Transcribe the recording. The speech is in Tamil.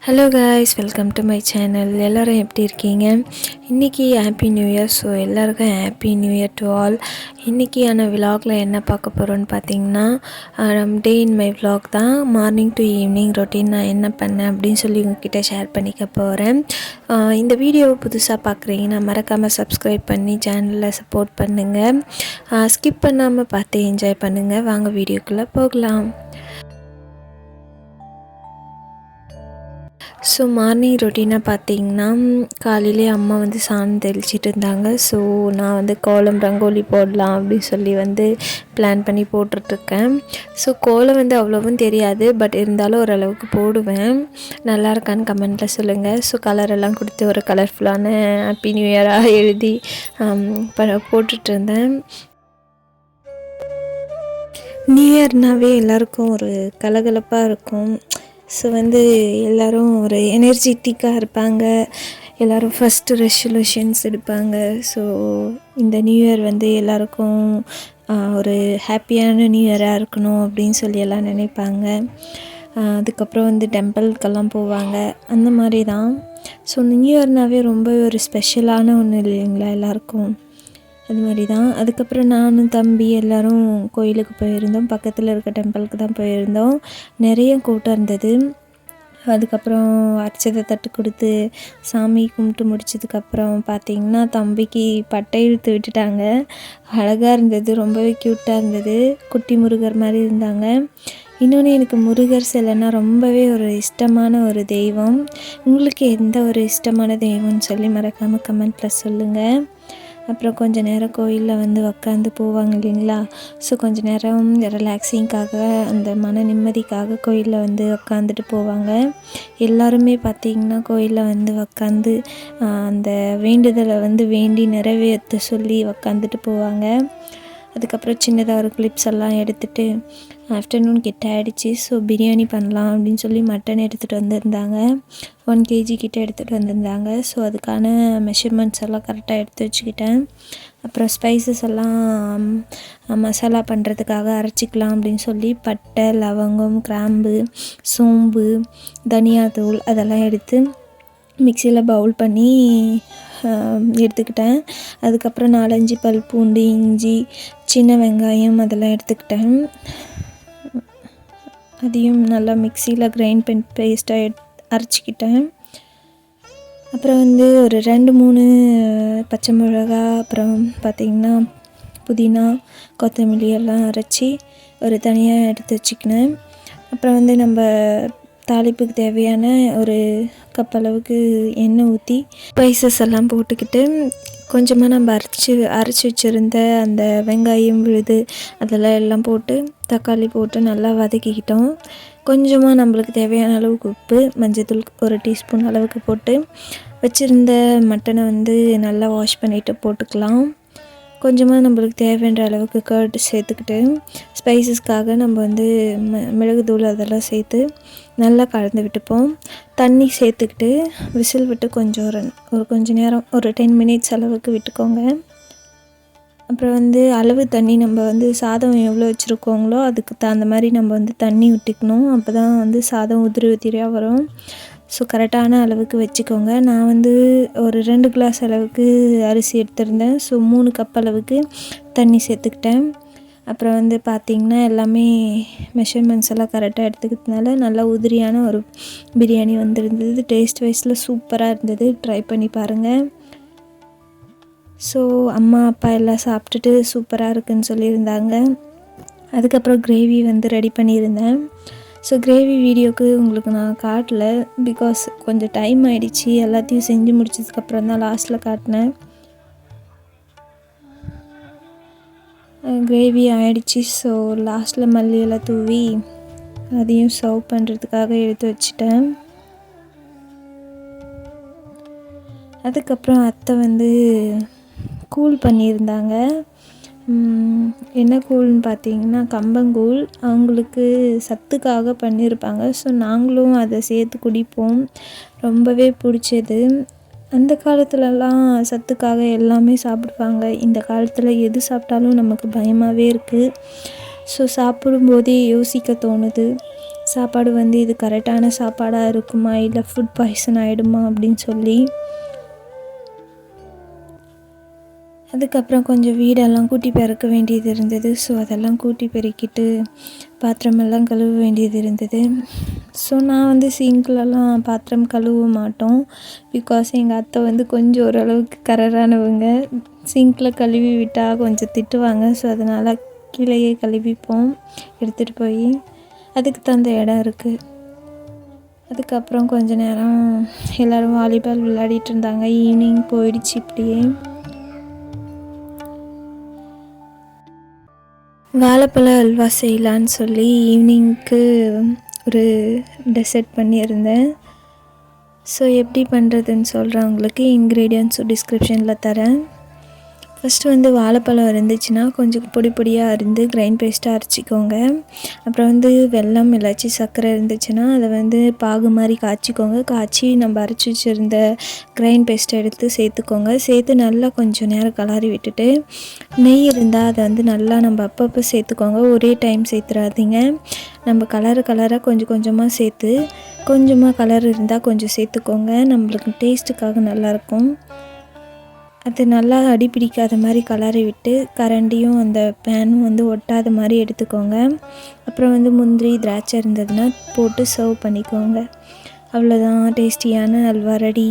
Hello guys, welcome to my channel. எல்லோரும் எப்படி இருக்கீங்க? இன்றைக்கி ஹாப்பி நியூ இயர். ஸோ எல்லாருக்கும் happy new year to all. இன்றைக்கியான விலாகில் என்ன பார்க்க போகிறோன்னு பார்த்தீங்கன்னா, டே இன் மை விலாக் தான். மார்னிங் டு ஈவினிங் ரொட்டீன் நான் என்ன பண்ணேன் அப்படின்னு சொல்லி உங்ககிட்ட ஷேர் பண்ணிக்க போகிறேன். இந்த வீடியோவை புதுசாக பார்க்குறீங்கன்னா மறக்காமல் சப்ஸ்கிரைப் பண்ணி சேனலில் சப்போர்ட் பண்ணுங்கள். ஸ்கிப் பண்ணாமல் பார்த்து என்ஜாய் பண்ணுங்கள். வாங்க வீடியோக்குள்ளே போகலாம். ஸோ மார்னிங் ரொட்டீனாக பார்த்தீங்கன்னா, காலையிலே அம்மா வந்து சாணம் தெளிச்சிட்டு இருந்தாங்க. ஸோ நான் வந்து கோலம் ரங்கோலி போடலாம் அப்படின்னு சொல்லி வந்து பிளான் பண்ணி போட்டுட்ருக்கேன். ஸோ கோலம் வந்து அவ்வளோவும் தெரியாது, பட் இருந்தாலும் ஓரளவுக்கு போடுவேன். நல்லா இருக்கான்னு கமெண்ட்டில் சொல்லுங்கள். ஸோ கலரெல்லாம் கொடுத்து ஒரு கலர்ஃபுல்லான ஹாப்பி நியூ இயராக எழுதி போட்டுட்ருந்தேன். நியூ இயர்னாவே எல்லாருக்கும் ஒரு கலகலப்பாக இருக்கும். ஸோ வந்து எல்லோரும் ஒரு எனர்ஜெட்டிக்காக இருப்பாங்க. எல்லோரும் ஃபஸ்ட்டு ரெசல்யூஷன்ஸ் எடுப்பாங்க. ஸோ இந்த நியூ இயர் வந்து எல்லாருக்கும் ஒரு ஹாப்பியான நியூ இயராக இருக்கணும் அப்படின்னு சொல்லி எல்லாம் நினைப்பாங்க. அதுக்கப்புறம் வந்து டெம்பிள்க்கெல்லாம் போவாங்க. அந்த மாதிரி தான். ஸோ நியூ இயர்னாவே ரொம்ப ஒரு ஸ்பெஷலான ஒன்று இல்லைங்களா எல்லாருக்கும். அது மாதிரி தான். அதுக்கப்புறம் நானும் தம்பி எல்லோரும் கோயிலுக்கு போயிருந்தோம். பக்கத்தில் இருக்க டெம்பிளுக்கு தான் போயிருந்தோம். நிறைய கூட்டம் இருந்தது. அதுக்கப்புறம் அர்ச்சதை தட்டு கொடுத்து சாமி கும்பிட்டு முடிச்சதுக்கப்புறம் பார்த்திங்கன்னா, தம்பிக்கு பட்டை இழுத்து விட்டுட்டாங்க. அழகாக இருந்தது, ரொம்பவே க்யூட்டாக இருந்தது. குட்டி முருகர் மாதிரி இருந்தாங்க. இன்னொன்று, எனக்கு முருகர் சிலைன்னா ரொம்பவே ஒரு இஷ்டமான ஒரு தெய்வம். உங்களுக்கு எந்த ஒரு இஷ்டமான தெய்வம்னு சொல்லி மறக்காமல் கமெண்ட்டில் சொல்லுங்கள். அப்புறம் கொஞ்சம் நேரம் கோயிலில் வந்து உக்காந்து போவாங்க இல்லைங்களா. ஸோ கொஞ்சம் நேரம் ரிலாக்ஸிங்காக, அந்த மன நிம்மதிக்காக கோயிலில் வந்து உக்காந்துட்டு போவாங்க. எல்லாருமே பார்த்திங்கன்னா கோயிலில் வந்து உக்காந்து அந்த வேண்டுதலை வந்து வேண்டி நிறைவேற்ற சொல்லி உக்காந்துட்டு போவாங்க. அதுக்கப்புறம் சின்னதாக ஒரு கிளிப்ஸ் எல்லாம் எடுத்துகிட்டு ஆஃப்டர்நூன் கிட்ட ஆகிடுச்சு. ஸோ பிரியாணி பண்ணலாம் அப்படின்னு சொல்லி மட்டன் எடுத்துகிட்டு வந்திருந்தாங்க. 1 kg கிட்ட எடுத்துகிட்டு வந்திருந்தாங்க. ஸோ அதுக்கான மெஷர்மெண்ட்ஸ் எல்லாம் கரெக்டாக எடுத்து வச்சுக்கிட்டேன். அப்புறம் ஸ்பைசஸ் எல்லாம் மசாலா பண்ணுறதுக்காக அரைச்சிக்கலாம் அப்படின்னு சொல்லி பட்டை, லவங்கம், கிராம்பு, சோம்பு, தனியாத்தூள் அதெல்லாம் எடுத்து மிக்சியில் பவுல் பண்ணி எடுத்துக்கிட்டேன். அதுக்கப்புறம் 4-5 பல் பூண்டு, இஞ்சி, சின்ன வெங்காயம் அதெல்லாம் எடுத்துக்கிட்டேன். அதையும் நல்லா மிக்சியில் கிரைண்ட் பண்ணி பேஸ்ட்டாக அரைச்சிக்கிட்டேன். அப்புறம் வந்து ஒரு 2-3 பச்சை மிளகா, அப்புறம் பார்த்திங்கன்னா புதினா, கொத்தமல்லி எல்லாம் அரைச்சி ஒரு தனியாக எடுத்து வச்சுக்கினேன். அப்புறம் வந்து நம்ம தாளிப்புக்கு தேவையான ஒரு கப் அளவுக்கு எண்ணெய் ஊற்றி ஸ்பைசஸ் எல்லாம் போட்டுக்கிட்டு கொஞ்சமாக நம்ம அரைச்சி வச்சுருந்த அந்த வெங்காயம் விழுது அதெல்லாம் எல்லாம் போட்டு தக்காளி போட்டு நல்லா வதக்கிக்கிட்டோம். கொஞ்சமாக நம்மளுக்கு தேவையான அளவுக்கு உப்பு, மஞ்சள்தூள் 1 டீஸ்பூன் அளவுக்கு போட்டு வச்சுருந்த மட்டனை வந்து நல்லா வாஷ் பண்ணிவிட்டு போட்டுக்கலாம். கொஞ்சமாக நம்மளுக்கு தேவைன்ற அளவுக்கு கர்ட் சேர்த்துக்கிட்டு ஸ்பைசஸ்க்காக நம்ம வந்து மிளகுத்தூள் அதெல்லாம் சேர்த்து நல்லா கலந்து விட்டுப்போம். தண்ணி சேர்த்துக்கிட்டு விசில் விட்டு கொஞ்சம் நேரம் ஒரு 10 மினிட்ஸ் அளவுக்கு விட்டுக்கோங்க. அப்புறம் வந்து அளவு தண்ணி நம்ம வந்து சாதம் எவ்வளோ வச்சுருக்கோங்களோ அதுக்கு தகுந்த மாதிரி நம்ம வந்து தண்ணி விட்டுக்கணும். அப்போ தான் வந்து சாதம் உதிரி உதிரியாக வரும். ஸோ கரெக்டான அளவுக்கு வச்சுக்கோங்க. நான் வந்து ஒரு 2 கிளாஸ் அளவுக்கு அரிசி எடுத்திருந்தேன். ஸோ 3 கப் அளவுக்கு தண்ணி சேர்த்துக்கிட்டேன். அப்புறம் வந்து பார்த்திங்கன்னா எல்லாமே மெஷர்மெண்ட்ஸ் எல்லாம் கரெக்டாக எடுத்துக்கிறதுனால நல்லா உதிரியான ஒரு பிரியாணி வந்துருந்தது. டேஸ்ட் வைஸில் சூப்பராக இருந்தது. ட்ரை பண்ணி பாருங்கள். ஸோ அம்மா அப்பா எல்லாம் சாப்பிட்டுட்டு சூப்பராக இருக்குதுன்னு சொல்லியிருந்தாங்க. அதுக்கப்புறம் கிரேவி வந்து ரெடி பண்ணியிருந்தேன். ஸோ கிரேவி வீடியோக்கு உங்களுக்கு நான் காட்டல, பிகாஸ் கொஞ்சம் டைம் ஆகிடுச்சி. எல்லாத்தையும் செஞ்சு முடிச்சதுக்கப்புறம் தான் லாஸ்ட்டில் காட்டினேன். கிரேவி ஆகிடுச்சி. ஸோ லாஸ்ட்டில் மல்லியெல்லாம் தூவி அதையும் சர்வ் பண்ணுறதுக்காக எடுத்து வச்சிட்டேன். அதுக்கப்புறம் அத்தை வந்து கூழ் பண்ணியிருந்தாங்க. என்ன கூழ்னு பார்த்தீங்கன்னா கம்பங்கூழ். அவங்களுக்கு சத்துக்காக பண்ணியிருப்பாங்க. ஸோ நாங்களும் அதை சேர்த்து குடிப்போம். ரொம்பவே பிடிச்சது. அந்த காலத்துலலாம் சத்துக்காக எல்லாமே சாப்பிடுவாங்க. இந்த காலத்தில் எது சாப்பிட்டாலும் நமக்கு பயமாகவே இருக்குது. ஸோ சாப்பிடும்போதே யோசிக்க தோணுது. சாப்பாடு வந்து இது கரெக்டான சாப்பாடாக இருக்குமா இல்லை ஃபுட் பாய்சன் ஆகிடுமா அப்படின்னு சொல்லி. அதுக்கப்புறம் கொஞ்சம் வீடெல்லாம் கூட்டி பெருக்க வேண்டியது இருந்தது. ஸோ அதெல்லாம் கூட்டி பெருக்கிட்டு பாத்திரமெல்லாம் கழுவ வேண்டியது இருந்தது. ஸோ நான் வந்து சிங்க்லலாம் பாத்திரம் கழுவ மாட்டோம். பிகாஸ் எங்கள் அத்தை வந்து கொஞ்சம் ஓரளவுக்கு கரரானவங்க. சிங்கில் கழுவி விட்டால் கொஞ்சம் திட்டுவாங்க. ஸோ அதனால் கீழேயே கழுவிப்போம் எடுத்துகிட்டு போய். அதுக்கு தகுந்த இடம் இருக்குது. அதுக்கப்புறம் கொஞ்ச நேரம் எல்லோரும் வாலிபால் விளையாடிட்டு இருந்தாங்க. ஈவினிங் போயிடுச்சு. இப்படியே வாழைப்பழ அல்வா செய்யலான்னு சொல்லி ஈவினிங்க்கு ஒரு டெசர்ட் பண்ணியிருந்தேன். ஸோ எப்படி பண்ணுறதுன்னு சொல்கிறேன் உங்களுக்கு. இன்க்ரீடியன்ட்ஸும் டிஸ்கிரிப்ஷனில் தரேன். ஃபஸ்ட்டு வந்து வாழைப்பழம் இருந்துச்சுன்னா கொஞ்சம் பொடி பொடியாக அரிந்து கிரைண்ட் பேஸ்ட்டாக அரைச்சிக்கோங்க. அப்புறம் வந்து வெல்லம் இல்லாச்சி சர்க்கரை இருந்துச்சுன்னா அதை வந்து பாகு மாதிரி காய்ச்சிக்கோங்க. காய்ச்சி நம்ம அரைச்சி வச்சுருந்த கிரைண்ட் பேஸ்ட்டை எடுத்து சேர்த்துக்கோங்க. சேர்த்து நல்லா கொஞ்சம் நேரம் கலரி விட்டுட்டு நெய் இருந்தால் அதை வந்து நல்லா நம்ம அப்பப்போ சேர்த்துக்கோங்க. ஒரே டைம் சேர்த்துறாதீங்க. நம்ம கலராக கொஞ்சம் கொஞ்சமாக சேர்த்து, கொஞ்சமாக கலர் இருந்தால் கொஞ்சம் சேர்த்துக்கோங்க. நம்மளுக்கு டேஸ்ட்டுக்காக நல்லாயிருக்கும். அது நல்லா அடி பிடிக்காத மாதிரி கலரி விட்டு கரண்டியும் அந்த பேனும் வந்து ஒட்டாத மாதிரி எடுத்துக்கோங்க. அப்புறம் வந்து முந்திரி திராட்சை இருந்ததுன்னா போட்டு சர்வ் பண்ணிக்கோங்க. அவ்வளோதான், டேஸ்டியான அல்வா ரெடி.